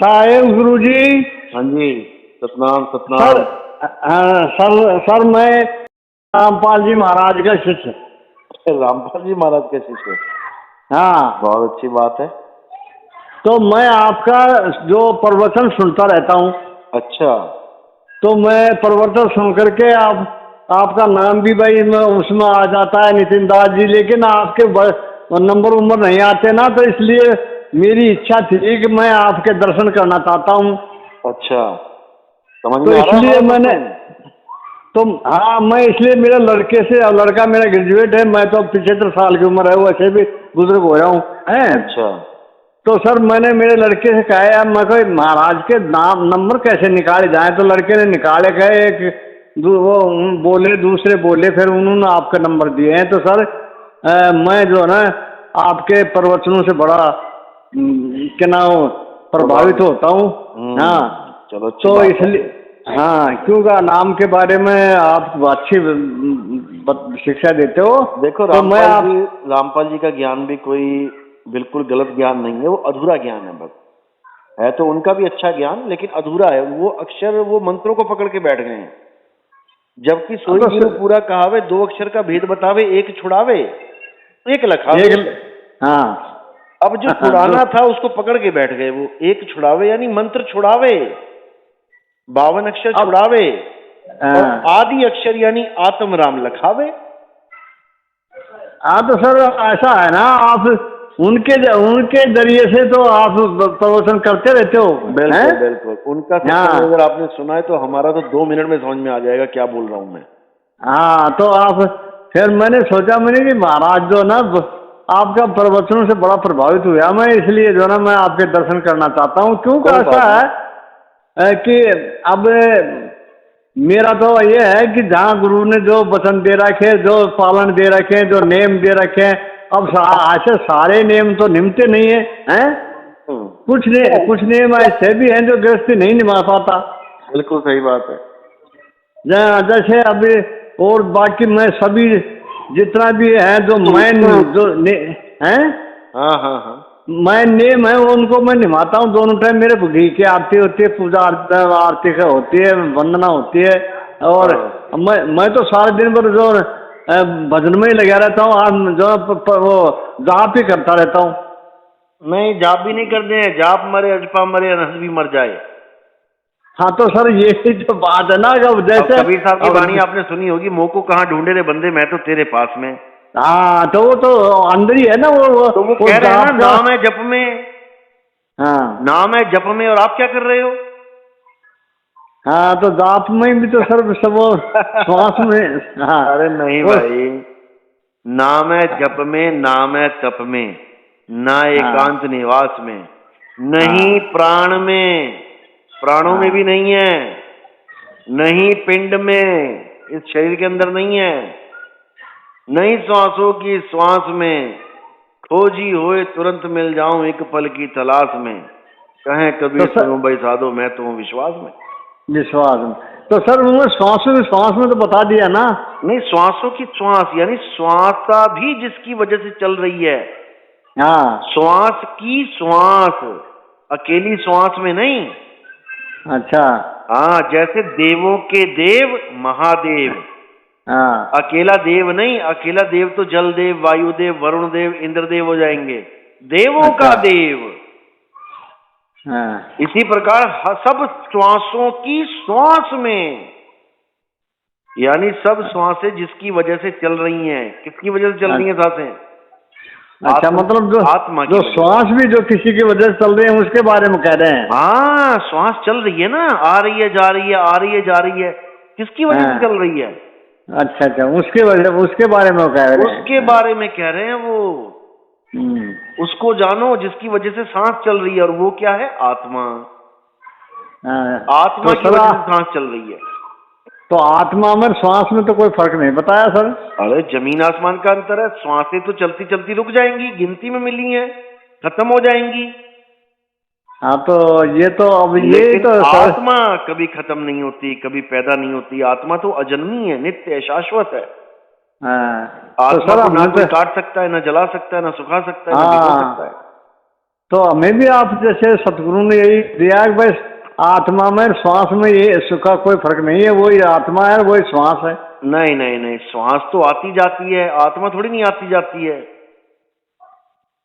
साहेब गुरुजी। हाँ जी, Satnam sir Satnam. Sir मैं रामपाल जी महाराज का शिष्य। रामपाल जी महाराज के शिष्य? हाँ, बहुत अच्छी बात है। तो मैं आपका जो प्रवचन सुनता रहता हूँ, अच्छा। तो मैं प्रवचन सुन करके आपका नाम भी भाई मैं उसमें आ जाता है नितिन दास जी, लेकिन आपके नंबर उम्र नहीं आते ना, तो इसलिए मेरी इच्छा थी कि मैं आपके दर्शन करना चाहता हूँ। अच्छा, समझ तो में आ रहा है इसलिए हमारा मैंने क्वेश्चन? तो हाँ, मैं इसलिए मेरे लड़के से, लड़का मेरा ग्रेजुएट है, मैं तो 75 साल की उम्र है, वैसे भी बुजुर्ग हो रहा हूँ हैं। अच्छा। तो सर मैंने मेरे लड़के से कहा यार, मैं कोई महाराज के नाम नंबर कैसे निकाले जाए, तो लड़के ने निकाले, गए एक वो बोले, दूसरे बोले, फिर उन्होंने आपका नंबर दिए हैं। तो सर मैं जो है ना आपके प्रवचनों से बड़ा क्या नाम प्रभावित होता हूँ। हाँ, चलो अच्छी तो बात है। इसलिए हाँ, क्योंकि नाम के बारे में आप अच्छी शिक्षा देते हो, देखो, तो मैं आप रामपाल जी का ज्ञान भी कोई बिल्कुल गलत ज्ञान नहीं है, वो अधूरा ज्ञान है बस। है तो उनका भी अच्छा ज्ञान, लेकिन अधूरा है। वो अक्षर, वो मंत्रों को पकड़ के बैठ गए हैं, जबकि सोई गुरु पूरा कहावे, दो अक्षर का भेद बतावे, एक छुड़ावे एक लखावे। हाँ अब जो छुड़ाना था उसको पकड़ के बैठ गए, वो एक छुड़ावे यानी मंत्र छुड़ावे, 52 अक्षर छुड़ावे, और आदि अक्षर यानी आत्म राम लखावे। हाँ, तो सर ऐसा है ना, आप उनके जरिए से तो आप प्रवचन करते रहते हो। बिल्कुल बिल्कुल, उनका सत्संग हाँ अगर आपने सुना है तो हमारा तो 2 मिनट में समझ में आ जाएगा क्या बोल रहा हूं मैं। हाँ, तो आप फिर मैंने सोचा, मैंने कि महाराज जो ना आपका प्रवचनों से बड़ा प्रभावित हुआ मैं, इसलिए जो ना मैं आपके दर्शन करना चाहता हूँ। क्योंकि कोई ऐसा बात नहीं। है कि अब मेरा तो ये है कि जहाँ गुरु ने जो वचन दे रखे, जो पालन दे रखे, जो नेम दे रखे, अब ऐसे सारे नेम तो निमते नहीं है, हैं? कुछ नेम ऐसे भी हैं जो गृहस्थी नहीं निभा पाता। बिल्कुल सही बात है। जैसे अभी, और बाकी मैं सभी जितना भी है जो मैन जो हैं, हाँ हाँ हाँ। मैं नेम है उनको मैं निभाता हूँ। दोनों टाइम मेरे घी की आरती होती है, पूजा आरती का होती है, वंदना होती है, और मैं तो सारे दिन भर जो भजन में ही लगा रहता हूँ, जो वो जाप ही करता रहता हूँ। नहीं, जाप भी नहीं करते हैं, जाप मरे अजपा मरे अनहद भी मर जाए। हाँ, तो सर ये जो बात है ना, अब जैसे कबीर साहब की वाणी आपने सुनी होगी, मोह को कहाँ ढूंढे रे बंदे, मैं तो तेरे पास में। हाँ, तो वो तो अंदर ही है ना, तो वो कह रहे हैं ना, नाम है जप में। हाँ नाम है जप में, और आप क्या कर रहे हो? हाँ, तो जाप में भी तो सर सब श्वास में। हाँ, अरे नहीं भाई, नाम है जप में, नाम है तप में, ना एकांत निवास में, नहीं प्राण में, प्राणों में भी नहीं है, नहीं पिंड में, इस शरीर के अंदर नहीं है, नहीं श्वासों की श्वास में, खोजी होए तुरंत मिल जाऊं एक पल की तलाश में, कहें कबीर सुनो भाई साधो मैं तो हूं विश्वास में। विश्वास में तो सर उन्होंने श्वास में तो बता दिया ना। नहीं, श्वासों की श्वास यानी श्वासा भी जिसकी वजह से चल रही है। हाँ, श्वास की श्वास, अकेली श्वास में नहीं। अच्छा। हाँ, जैसे देवों के देव महादेव, हाँ, अकेला देव नहीं, अकेला देव तो जल देव, वायु देव, वरुण देव, इंद्रदेव हो जाएंगे, देवों का देव। हाँ, इसी प्रकार सब श्वासों की श्वास में, यानी सब श्वासें जिसकी वजह से चल रही हैं। किसकी वजह से चल रही हैं सांसें? अच्छा, मतलब जो आत्मा की जो श्वास भी जो किसी की वजह से चल रही है उसके बारे में कह रहे हैं। हाँ, श्वास चल रही है ना, आ रही है जा रही है, आ रही है जा रही है, किसकी वजह से चल रही है? अच्छा अच्छा, उसके बारे में कह रहे हैं। उसके बारे में कह रहे हैं वो। उसको जानो जिसकी वजह से सांस चल रही है, और वो क्या है? आत्मा। आत्मा की वजह से सांस चल रही है। तो आत्मा में श्वास में तो कोई फर्क नहीं बताया सर। अरे जमीन आसमान का अंतर है। श्वासें तो चलती चलती रुक जाएंगी, गिनती में मिली हैं, खत्म हो जाएंगी। हाँ, तो ये तो अब ये तो आत्मा कभी खत्म नहीं होती, कभी पैदा नहीं होती। आत्मा तो अजन्मी है, नित्य है, शाश्वत है। आत्मा को ना कोई काट सकता है, ना जला सकता है, ना सुखा सकता है, ना भिगो सकता है। तो हमें भी आप जैसे सतगुरु ने यही दिया कि भाई आत्मा में श्वास में ये इसका कोई फर्क नहीं है, वही आत्मा है वही श्वास है। नहीं नहीं नहीं, श्वास तो आती जाती है, आत्मा थोड़ी नहीं आती जाती है।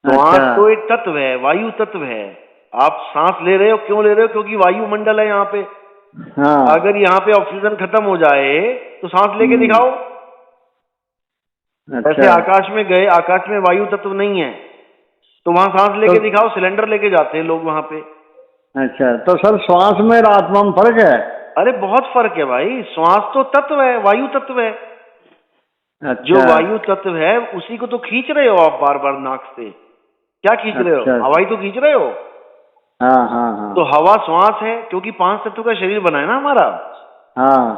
श्वास अच्छा। तो एक तत्व है, वायु तत्व है। आप सांस ले रहे हो, क्यों ले रहे हो? क्योंकि वायुमंडल है यहाँ पे। हाँ। अगर यहाँ पे ऑक्सीजन खत्म हो जाए तो सांस लेके दिखाओ। ऐसे अच्छा। आकाश में गए, आकाश में वायु तत्व नहीं है तो वहां सांस लेके तो दिखाओ। सिलेंडर लेके जाते हैं लोग वहां पे। अच्छा, तो सर श्वास में और आत्मा में फर्क है? अरे बहुत फर्क है भाई, श्वास तो तत्व है, वायु तत्व है। जो अच्छा। वायु तत्व है उसी को तो खींच रहे हो आप बार बार नाक से। क्या खींच रहे हो? अच्छा। हवाई तो खींच रहे हो। हाँ हाँ हाँ। तो हवा श्वास है, क्योंकि 5 तत्व का शरीर बना है ना हमारा। हाँ।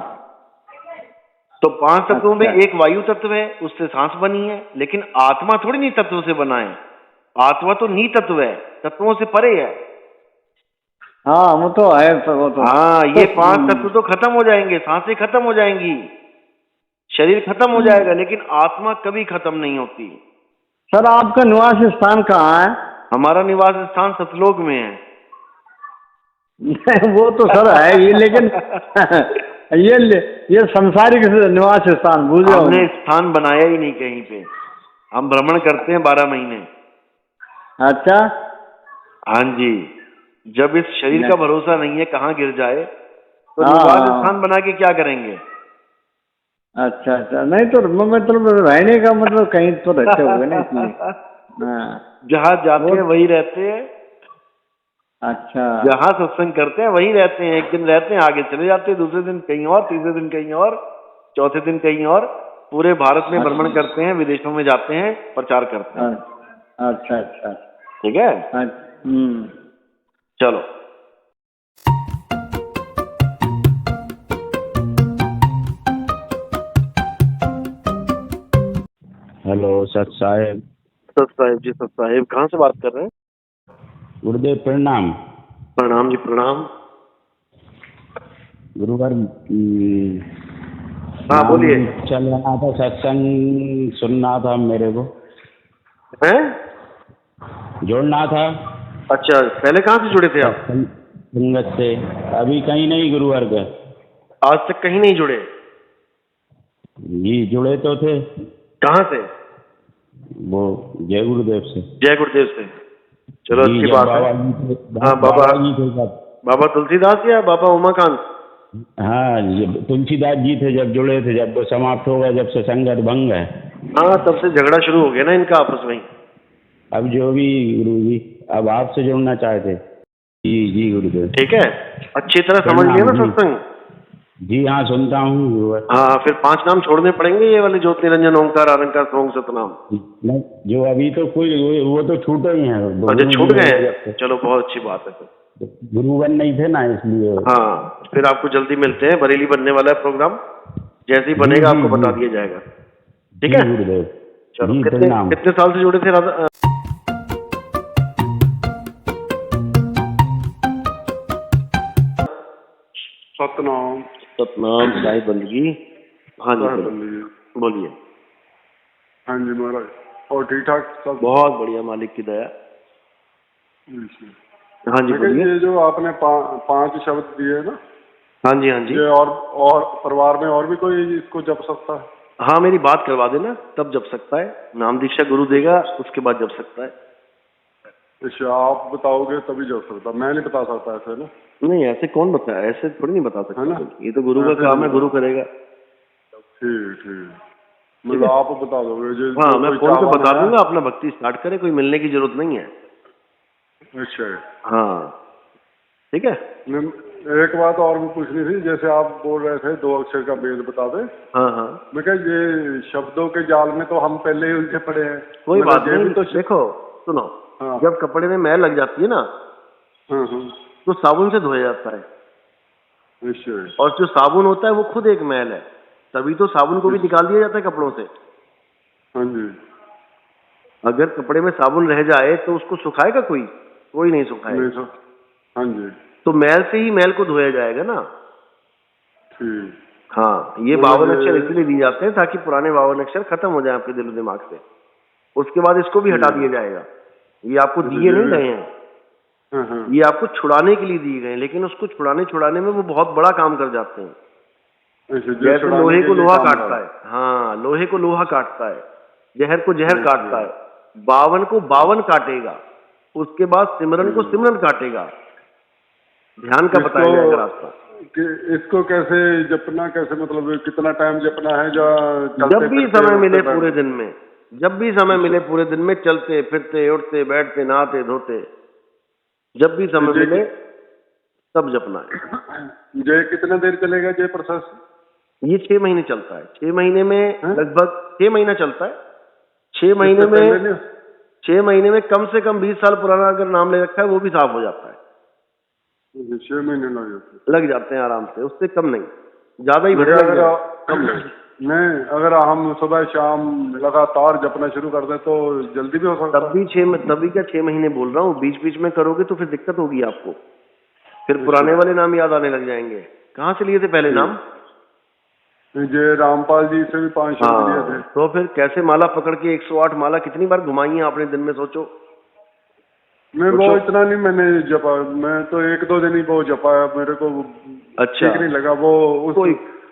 तो 5 तत्वों में अच्छा। एक वायु तत्व है, उससे सांस बनी है। लेकिन आत्मा थोड़ी नी तत्व से बना है। आत्मा तो नी तत्व है, तत्वों से परे है। हाँ वो तो है, तो वो तो हाँ, तो ये 5 तत्व तो खत्म हो जाएंगे, सांसें खत्म हो जाएंगी, शरीर खत्म हो जाएगा, लेकिन आत्मा कभी खत्म नहीं होती। सर आपका निवास स्थान कहाँ है? हमारा निवास स्थान सतलोक में है। वो तो सर है ये, लेकिन ये संसारिक निवास स्थान भूल जाओ। हमने स्थान बनाया ही नहीं कहीं पे। हम भ्रमण करते हैं 12 महीने। अच्छा। हाँ जी, जब इस शरीर का भरोसा नहीं है कहाँ गिर जाए, तो हाँ निवास हाँ। स्थान बना के क्या करेंगे? अच्छा अच्छा, नहीं तो मतलब रहने का मतलब कहीं तो रहते होगे ना, इसलिए। हाँ। जहाँ जाते हैं वही रहते हैं, अच्छा। जहाँ सत्संग करते हैं वही रहते हैं। एक दिन रहते हैं, आगे चले जाते हैं, दूसरे दिन कहीं और, तीसरे दिन कहीं और, चौथे दिन कहीं और। पूरे भारत में भ्रमण करते हैं, विदेशों में जाते हैं, प्रचार करते हैं। अच्छा अच्छा। ठीक है, चलो। हेलो सत साहेब। सत साहेब जी, सत साहेब कहाँ से बात कर रहे हैं? गुरुदेव प्रणाम। प्रणाम जी, प्रणाम। गुरुवर हाँ बोलिए। चल रहा था, सत्संग सुनना था मेरे को, हैं? जोड़ना था। अच्छा, पहले कहाँ से जुड़े थे आप? संगत से। अभी कहीं नहीं गुरुवर का। आज तक कहीं नहीं जुड़े? जी जुड़े तो थे। कहाँ से? वो जय गुरुदेव से। जय गुरुदेव से। चलो जी, अच्छी जब बात है। बाबा जी थे। हाँ, बाबा जी थे जब। बाबा तुलसीदास या बाबा उमाकांत? हाँ, तुलसीदास जी थे जब जुड़े थे, जब वो समाप्त हो गया, जब से संगत भंग है। हाँ, तब से झगड़ा शुरू हो गया ना इनका आपस में। अब जो भी गुरु जी, अब आपसे जुड़ना चाहते। जी जी गुरुदेव। ठीक है, अच्छी तरह समझ लिया ना सत्संग? जी हाँ, सुनता हूँ गुरुवर। हाँ, फिर 5 नाम छोड़ने पड़ेंगे, ये वाले ज्योति निरंजन ओंकार आरंकार सोम सतनाम। नहीं, जो अभी तो कोई वो तो छूटे ही हैं। अच्छा, छूट गए हैं। चलो बहुत अच्छी बात है फिर। गुरुवर नहीं थे ना, इसलिए। हाँ, फिर आपको जल्दी मिलते हैं। बरेली बनने वाला है प्रोग्राम, जैसे ही बनेगा आपको बता दिया जाएगा। ठीक है गुरुदेव। चलो, कितने साल से जुड़े थे राधा? सतनाम। सतनाम साहिब बंदगी। हाँ जी बोलिए। हाँ जी महाराज, और ठीक ठाक सब? बहुत बढ़िया, मालिक की दया। हाँ जी बोलिए। ये जो आपने 5 शब्द दिए ना? हाँ जी हाँ जी। ये और परिवार में और भी कोई इसको जप सकता है? हाँ, मेरी बात करवा देना, तब जप सकता है। नाम दीक्षा गुरु देगा, उसके बाद जप सकता है। अच्छा, आप बताओगे तभी जप सकता, मैं नहीं बता सकता ऐसे ना? नहीं, ऐसे कौन बताया? ऐसे थोड़ी नहीं बता सकता ना? ये तो गुरु का काम है, गुरु करेगा। ठीक ठीक, मतलब आप बता दोगे जो? हाँ, मैं फोन पे बता दूंगा, अपना भक्ति स्टार्ट करे, कोई मिलने की जरूरत नहीं है। अच्छा। हाँ ठीक है। एक बात और भी पूछनी थी, जैसे आप बोल रहे थे 2 अक्षर का भेद बता दे। हाँ हाँ, मैं क्या ये शब्दों के जाल में तो हम पहले ही उलझे पड़े हैं। कोई बात नहीं। तो देखो सुनो, हाँ। जब कपड़े में मैल लग जाती है ना, तो साबुन से धोया जाता है। अच्छा। और जो साबुन होता है वो खुद एक मैल है, तभी तो साबुन को भी निकाल दिया जाता है कपड़ों से। हाँ जी। अगर कपड़े में साबुन रह जाए तो उसको सुखाएगा कोई नहीं सुखाएगा। हाँ जी। तो मैल से ही मैल को धोया जाएगा ना। ठीक। हाँ, ये 52 अक्षर इसलिए दिए जाते हैं ताकि पुराने 52 अक्षर खत्म हो जाए आपके दिल दिमाग से। उसके बाद इसको भी हटा दिया जाएगा, ये आपको दिए नहीं गए हैं। हाँ। ये आपको छुड़ाने के लिए दिए गए हैं, लेकिन उसको छुड़ाने में वो बहुत बड़ा काम कर जाते हैं। अच्छा, जो जैसे छुड़ाने लोहे के को लिए लोहा काम काटता कर। है, हाँ, लोहे को लोहा काटता है, जहर को जहर अच्छा। काटता है, 52 को 52 काटेगा, उसके बाद सिमरन को सिमरन काटेगा। ध्यान का बताया जाएगा रास्ता। इसको कैसे जपना, कैसे मतलब कितना टाइम जपना है? जो जब भी समय मिले पूरे दिन में, जब भी समय मिले पूरे दिन में, चलते फिरते उठते बैठते नहाते धोते, जब भी समय मिले तब जपना है। जय कितना देर चलेगा जय प्रोसेस? ये 6 महीने चलता है। 6 महीने में हाँ? लगभग 6 महीना चलता है। 6 महीने इससे पहले में नहीं? 6 महीने में कम से कम 20 साल पुराना अगर नाम ले रखा है वो भी साफ हो जाता है। 6 महीने लग जाते हैं आराम से, उससे कम नहीं, ज्यादा ही भरे लग अगर जाए, कम नहीं। नहीं, अगर हम सुबह शाम लगातार जपना शुरू कर दें तो जल्दी भी हो सकता तब भी 6 महीने बोल रहा हूँ। बीच बीच में करोगे तो फिर दिक्कत होगी आपको, फिर पुराने वाले नाम याद आने लग जाएंगे। कहाँ से लिए थे पहले नाम? जय रामपाल जी से भी 5 शब्द लिए थे। तो फिर कैसे माला पकड़ के 108 माला कितनी बार घुमाई है आपने दिन में, सोचो। मैं वो इतना नहीं मैंने जपा, मैं तो 1-2 दिन ही वो जपाया, मेरे को अच्छा, ठीक नहीं लगा वो।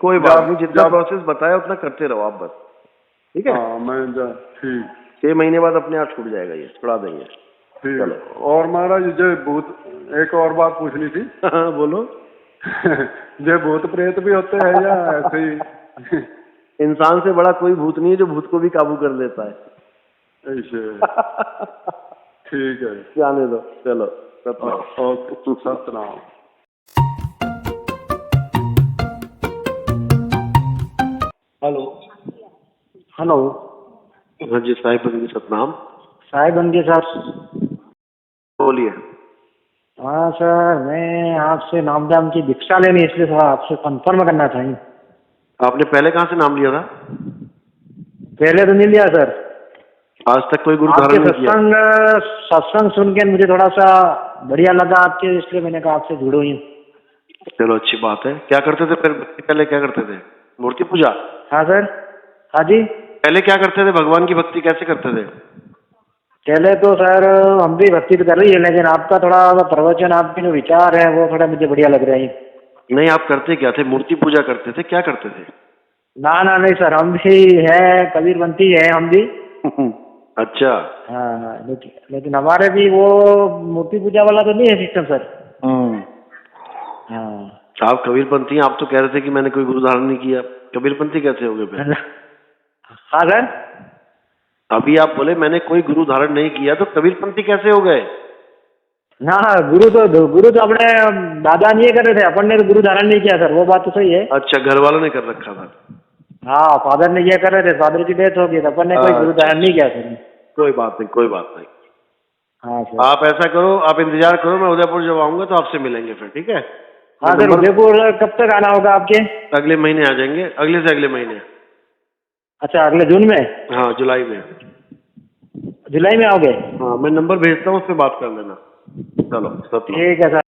कोई बात नहीं, जितना प्रोसेस बताया उतना करते रहो आप बस, ठीक है? हाँ, ठीक। 6 महीने बाद अपने आप छूट जाएगा, ये छुड़ा देंगे। ठीक। चलो। और महाराज जय भूत, एक और बात पूछनी थी। हाँ, बोलो। जय भूत प्रेत भी होते हैं या ऐसे ही? इंसान से बड़ा कोई भूत नहीं है जो भूत को भी काबू कर लेता है। ऐसे ठीक है, जाने दो, चलो Satnam. Okay, Satnam. Hello. Hello. हाँ जी, साहिब बंदी सतनाम। साहिब बंदी सर। बोलिए। हाँ सर, मैं आपसे नाम दाम की दीक्षा लेनी, इसलिए थोड़ा आपसे कंफर्म करना था। आपने पहले कहाँ से नाम लिया था? पहले तो नहीं लिया सर, आज तक कोई गुरु आपके धारण नहीं किया? सत्संग सुन के मुझे थोड़ा सा बढ़िया लगा आपके, इसलिए मैंने कहा आपसे जुड़ो ही। चलो, अच्छी बात है। क्या करते थे पहले क्या करते थे? मूर्ति पूजा? हाँ सर। हाँ जी। पहले क्या करते थे? भगवान की भक्ति कैसे करते थे? पहले तो सर हम भी भक्ति तो कर रही है, लेकिन आपका थोड़ा प्रवचन, आपके जो विचार है वो थोड़ा मुझे बढ़िया लग रहा है। नहीं, आप करते क्या थे? मूर्ति पूजा करते थे? क्या करते थे? ना ना नहीं सर, हम भी है कबीरपंथी है हम भी। अच्छा। हाँ, लेकिन हमारे भी वो मूर्ति पूजा वाला तो नहीं है सिस्टम सर। हाँ। आप कबीरपंथी हैं, आप तो कह रहे थे कि मैंने कोई गुरु धारण नहीं किया। कबीरपंथी कैसे हो गए फिर? हाँ सर। अभी आप बोले मैंने कोई गुरु धारण नहीं किया, तो कबीरपंथी कैसे हो गए? ना, गुरु तो अपने दादा नहीं कर रहे थे, अपन ने तो गुरु धारण नहीं किया सर, वो बात तो सही है। अच्छा, घर वालों ने कर रखा था। हाँ, फादर ने ये कर रहे थे, फादर की डेथ हो गई, तो अपन ने कोई गुरु धारण नहीं किया सर। कोई बात नहीं, कोई बात नहीं। हाँ सर। आप ऐसा करो, आप इंतजार करो, मैं उदयपुर जब आऊंगा तो आपसे मिलेंगे फिर, ठीक है? हाँ सर, उदयपुर कब तक आना होगा आपके? अगले महीने आ जाएंगे, अगले से अगले महीने। अच्छा, अगले जून में? हाँ, जुलाई में। जुलाई में आओगे? हाँ, मैं नंबर भेजता हूँ, उस पर बात कर लेना। चलो, सब ठीक है सर।